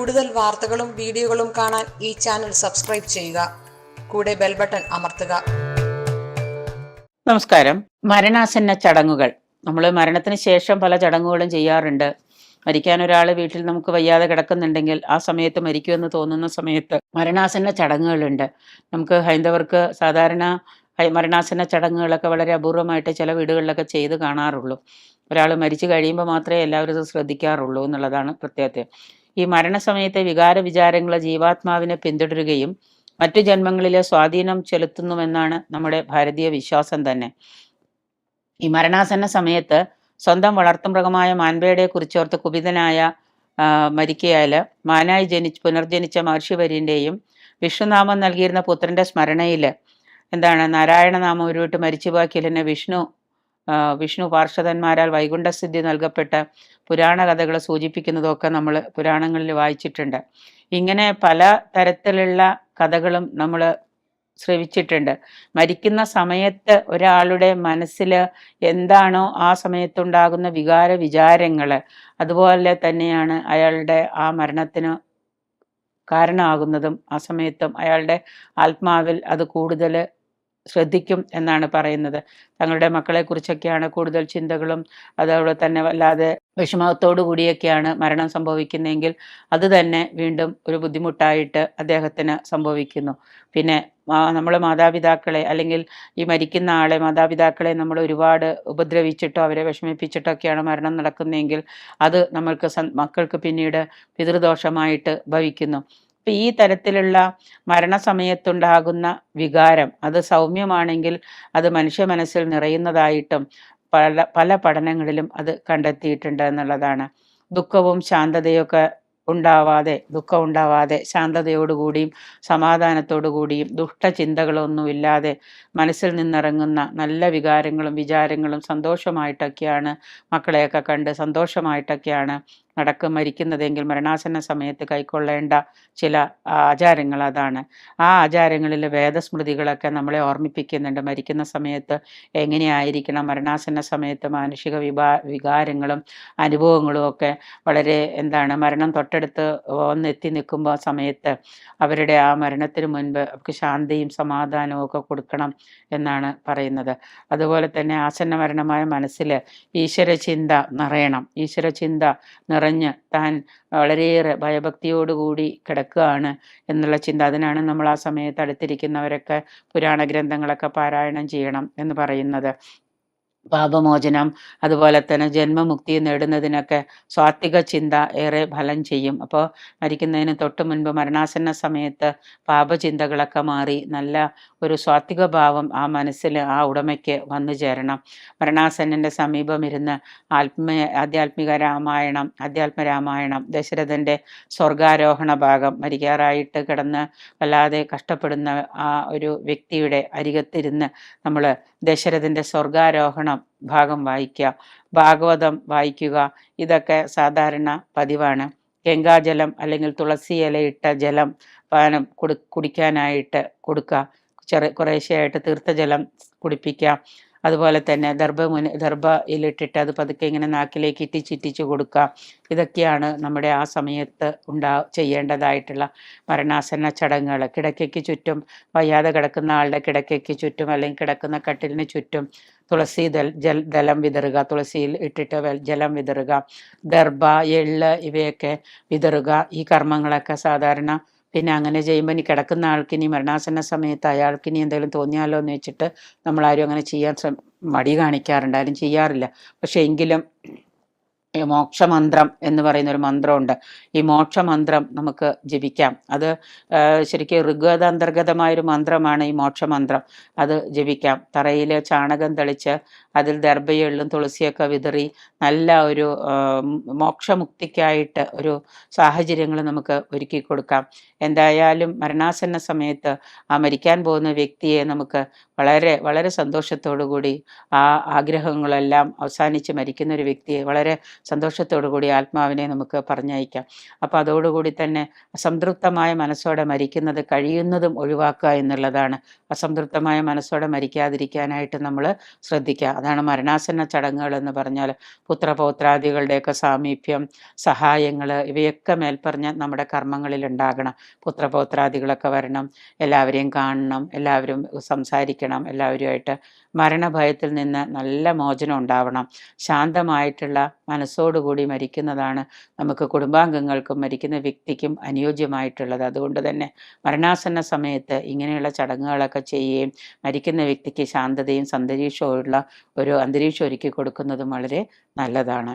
കൂടുതൽ വാർത്തകളും വീഡിയോകളും കാണാൻ ഈ ചാനൽ സബ്സ്ക്രൈബ് ചെയ്യുക. കൂടെ ബെൽ ബട്ടൺ അമർത്തുക. നമസ്കാരം. മരണാസന്ന ചടങ്ങുകൾ. നമ്മൾ മരണത്തിന് ശേഷം പല ചടങ്ങുകളും ചെയ്യാറുണ്ട്. മരിക്കാൻ ഒരാൾ വീട്ടിൽ നമുക്ക് വയ്യാതെ കിടക്കുന്നുണ്ടെങ്കിൽ ആ സമയത്ത് മരിക്കുമെന്ന് തോന്നുന്ന സമയത്ത് മരണാസന്ന ചടങ്ങുകളുണ്ട്. നമുക്ക് ഹൈന്ദവർക്ക് സാധാരണ മരണാസന്ന ചടങ്ങുകളൊക്കെ വളരെ അപൂർവമായിട്ട് ചില വീടുകളിലൊക്കെ ചെയ്ത് കാണാറുള്ളൂ. ഒരാൾ മരിച്ചു കഴിയുമ്പോൾ മാത്രമേ എല്ലാവരും ഇത് ശ്രദ്ധിക്കാറുള്ളൂ എന്നുള്ളതാണ് പ്രത്യേകത. ഈ മരണസമയത്തെ വികാര വിചാരങ്ങൾ ജീവാത്മാവിനെ പിന്തുടരുകയും മറ്റു ജന്മങ്ങളിലെ സ്വാധീനം ചെലുത്തുന്നുവെന്നാണ് നമ്മുടെ ഭാരതീയ വിശ്വാസം തന്നെ. ഈ മരണാസന്ന സമയത്ത് സ്വന്തം വളർത്തുമൃഗമായ മാൻപേടയെ കുറിച്ചോർത്ത് കുപിതനായ മരിക്കയാൽ മാനായി പുനർജനിച്ച മഹർഷിവര്യൻ്റെയും വിഷ്ണുനാമം നൽകിയിരുന്ന പുത്രന്റെ സ്മരണയിൽ നാരായണനാമം ഉരുവിട്ട് മരിച്ചുപോക്കിയലിനെ വിഷ്ണു പാർഷദന്മാരാൽ വൈകുണ്ഠസിദ്ധി നൽകപ്പെട്ട പുരാണ കഥകൾ സൂചിപ്പിക്കുന്നതൊക്കെ നമ്മൾ പുരാണങ്ങളിൽ വായിച്ചിട്ടുണ്ട്. ഇങ്ങനെ പല തരത്തിലുള്ള കഥകളും നമ്മൾ ശ്രവിച്ചിട്ടുണ്ട്. മരിക്കുന്ന സമയത്ത് ഒരാളുടെ മനസ്സിൽ എന്താണോ ആ സമയത്തുണ്ടാകുന്ന വികാര വിചാരങ്ങൾ, അതുപോലെ തന്നെയാണ് അയാളുടെ ആ മരണത്തിന് കാരണമാകുന്നതും ആ സമയത്തും അയാളുടെ ആത്മാവിൽ അത് കൂടുതൽ ശ്രദ്ധിക്കും എന്നാണ് പറയുന്നത്. തങ്ങളുടെ മക്കളെക്കുറിച്ചൊക്കെയാണ് കൂടുതൽ ചിന്തകളും അതോടെ തന്നെ വല്ലാതെ വിഷമത്തോടു കൂടിയൊക്കെയാണ് മരണം സംഭവിക്കുന്നതെങ്കിൽ അത് തന്നെ വീണ്ടും ഒരു ബുദ്ധിമുട്ടായിട്ട് അദ്ദേഹത്തിന് സംഭവിക്കുന്നു. പിന്നെ നമ്മൾ മാതാപിതാക്കളെ അല്ലെങ്കിൽ ഈ മരിക്കുന്ന ആളെ മാതാപിതാക്കളെ നമ്മൾ ഒരുപാട് ഉപദ്രവിച്ചിട്ടോ അവരെ വിഷമിപ്പിച്ചിട്ടൊക്കെയാണ് മരണം നടക്കുന്നതെങ്കിൽ അത് മക്കൾക്ക് പിന്നീട് പിതൃദോഷമായിട്ട് ഭവിക്കുന്നു. ഈ തരത്തിലുള്ള മരണസമയത്തുണ്ടാകുന്ന വികാരം അത് സൗമ്യമാണെങ്കിൽ അത് മനുഷ്യ മനസ്സിൽ നിറയുന്നതായിട്ടും പല പഠനങ്ങളിലും അത് കണ്ടെത്തിയിട്ടുണ്ട് എന്നുള്ളതാണ്. ദുഃഖവും ശാന്തതയൊക്കെ ദുഃഖം ഉണ്ടാവാതെ ശാന്തതയോടുകൂടിയും സമാധാനത്തോടു കൂടിയും ദുഷ്ടചിന്തകളൊന്നുമില്ലാതെ മനസ്സിൽ നിന്നിറങ്ങുന്ന നല്ല വികാരങ്ങളും വിചാരങ്ങളും സന്തോഷമായിട്ടൊക്കെയാണ് മക്കളെയൊക്കെ കണ്ട് സന്തോഷമായിട്ടൊക്കെയാണ് മരിക്കുന്നതെങ്കിൽ മരണാസന്ന സമയത്ത് കൈക്കൊള്ളേണ്ട ചില ആചാരങ്ങൾ അതാണ്. ആ ആചാരങ്ങളിൽ വേദസ്മൃതികളൊക്കെ നമ്മളെ ഓർമ്മിപ്പിക്കുന്നുണ്ട്. മരിക്കുന്ന സമയത്ത് എങ്ങനെയായിരിക്കണം, മരണാസന്ന സമയത്ത് മാനുഷിക വികാരങ്ങളും അനുഭവങ്ങളും ഒക്കെ വളരെ മരണം തൊട്ടടുത്ത് വന്നെത്തി നിൽക്കുമ്പോൾ സമയത്ത് അവരുടെ ആ മരണത്തിന് മുൻപ് അവർക്ക് ശാന്തിയും സമാധാനവും ഒക്കെ കൊടുക്കണം എന്നാണ് പറയുന്നത്. അതുപോലെ തന്നെ ആസന്ന മരണമായ മനസ്സിൽ ഈശ്വരചിന്ത നിറയണം. ഈശ്വരചിന്ത നിറഞ്ഞ് താൻ വളരെയേറെ ഭയഭക്തിയോടുകൂടി കിടക്കുകയാണ് എന്നുള്ള ചിന്ത. അതിനാണ് നമ്മൾ ആ സമയത്ത് അടുത്തിരിക്കുന്നവരൊക്കെ പുരാണ ഗ്രന്ഥങ്ങളൊക്കെ പാരായണം ചെയ്യണം എന്ന് പറയുന്നത്. പാപമോചനം അതുപോലെ തന്നെ ജന്മമുക്തി നേടുന്നതിനൊക്കെ സ്വാത്വിക ചിന്ത ഏറെ ഫലം ചെയ്യും. അപ്പോൾ മരിക്കുന്നതിന് തൊട്ട് മുൻപ് മരണാസന്ന സമയത്ത് പാപചിന്തകളൊക്കെ മാറി നല്ല ഒരു സ്വാത്വിക ഭാവം ആ മനസ്സിൽ ആ ഉടമയ്ക്ക് വന്നു ചേരണം. മരണാസന്നൻ്റെ സമീപം ഇരുന്ന് ആധ്യാത്മരാമായണം ദശരഥൻ്റെ സ്വർഗാരോഹണ ഭാഗം, മരിക്കാറായിട്ട് കിടന്ന് വല്ലാതെ കഷ്ടപ്പെടുന്ന ആ ഒരു വ്യക്തിയുടെ അരികത്തിരുന്ന് നമ്മൾ ദശരഥൻ്റെ സ്വർഗാരോഹണം ഭാഗം വായിക്കുക, ഭാഗവതം വായിക്കുക. ഇതൊക്കെ സാധാരണ പതിവാണ്. ഗംഗാജലം അല്ലെങ്കിൽ തുളസി ഇലയിട്ട ജലം പാനം കുടിക്കാനായിട്ട് കൊടുക്കുക. കുറേശ്ശെയായിട്ട് തീർത്ഥജലം കുടിപ്പിക്കുക. അതുപോലെ തന്നെ ദർഭയിലിട്ടിട്ട് അത് പതുക്കെ ഇങ്ങനെ നാക്കിലേക്ക് ഇറ്റിച്ചിറ്റിച്ച് കൊടുക്കുക. ഇതൊക്കെയാണ് നമ്മുടെ ആ സമയത്ത് ചെയ്യേണ്ടതായിട്ടുള്ള മരണാസന്ന ചടങ്ങുകൾ. കിടക്കയ്ക്ക് ചുറ്റും വയ്യാതെ കിടക്കുന്ന ആളുടെ കിടക്കയ്ക്ക് ചുറ്റും അല്ലെങ്കിൽ കിടക്കുന്ന കട്ടിലിന് ചുറ്റും തുളസി ദലം വിതറുക, തുളസിയിൽ ഇട്ടിട്ട് ജലം വിതറുക, ദർഭ, എള്ള് ഇവയൊക്കെ വിതറുക. ഈ കർമ്മങ്ങളൊക്കെ സാധാരണ പിന്നെ അങ്ങനെ ചെയ്യുമ്പോൾ ഇനി കിടക്കുന്ന ആൾക്കിനി മരണാസന്ന സമയത്ത് അയാൾക്കിനി എന്തെങ്കിലും തോന്നിയാലോ എന്ന് വെച്ചിട്ട് നമ്മളാരും അങ്ങനെ ചെയ്യാൻ മടി കാണിക്കാറുണ്ട്, ആരും ചെയ്യാറില്ല. പക്ഷെ എങ്കിലും മോക്ഷമന്ത്രം എന്ന് പറയുന്ന ഒരു മന്ത്രമുണ്ട്. ഈ മോക്ഷമന്ത്രം നമുക്ക് ജപിക്കാം. അത് ശരിക്കും ഋഗ്വേദ അന്തർഗതമായൊരു മന്ത്രമാണ് ഈ മോക്ഷമന്ത്രം. അത് ജപിക്കാം. തറയിൽ ചാണകം തളിച്ച് അതിൽ ദർഭയെള്ളും തുളസിയൊക്കെ വിതറി നല്ല ഒരു മോക്ഷമുക്തിക്കായിട്ട് ഒരു സാഹചര്യങ്ങൾ നമുക്ക് ഒരുക്കി കൊടുക്കാം. എന്തായാലും മരണാസന്ന സമയത്ത് ആ മരിക്കാൻ പോകുന്ന വ്യക്തിയെ നമുക്ക് വളരെ വളരെ സന്തോഷത്തോടു കൂടി ആ ആഗ്രഹങ്ങളെല്ലാം അവസാനിച്ച് മരിക്കുന്ന ഒരു വ്യക്തിയെ വളരെ സന്തോഷത്തോടു കൂടി ആത്മാവിനെ നമുക്ക് പറഞ്ഞയക്കാം. അപ്പോൾ അതോടുകൂടി തന്നെ അസംതൃപ്തമായ മനസ്സോടെ മരിക്കുന്നത് കഴിയുന്നതും ഒഴിവാക്കുക എന്നുള്ളതാണ്. അസംതൃപ്തമായ മനസ്സോടെ മരിക്കാതിരിക്കാനായിട്ട് നമ്മൾ ശ്രദ്ധിക്കുക. അതാണ് മരണാസന്ന ചടങ്ങുകൾ എന്ന് പറഞ്ഞാൽ. പുത്രപൗത്രാദികളുടെയൊക്കെ സാമീപ്യം, സഹായങ്ങൾ, ഇവയൊക്കെ മേൽപ്പറഞ്ഞ നമ്മുടെ കർമ്മങ്ങളിൽ ഉണ്ടാകണം. പുത്രപൗത്രാദികളൊക്കെ വരണം, എല്ലാവരെയും കാണണം, എല്ലാവരും സംസാരിക്കണം, എല്ലാവരുമായിട്ട് മരണഭയത്തിൽ നിന്ന് നല്ല മോചനം ഉണ്ടാവണം. ശാന്തമായിട്ടുള്ള മനസ്സോടുകൂടി മരിക്കുന്നതാണ് നമുക്ക് കുടുംബാംഗങ്ങൾക്കും മരിക്കുന്ന വ്യക്തിക്കും അനുയോജ്യമായിട്ടുള്ളത്. അതുകൊണ്ട് തന്നെ മരണാസന്ന സമയത്ത് ഇങ്ങനെയുള്ള ചടങ്ങുകളൊക്കെ ചെയ്യുകയും മരിക്കുന്ന വ്യക്തിക്ക് ശാന്തതയും സന്തരീക്ഷമുള്ള ഒരു അന്തരീക്ഷം ഒരുക്കി കൊടുക്കുന്നതും വളരെ നല്ലതാണ്.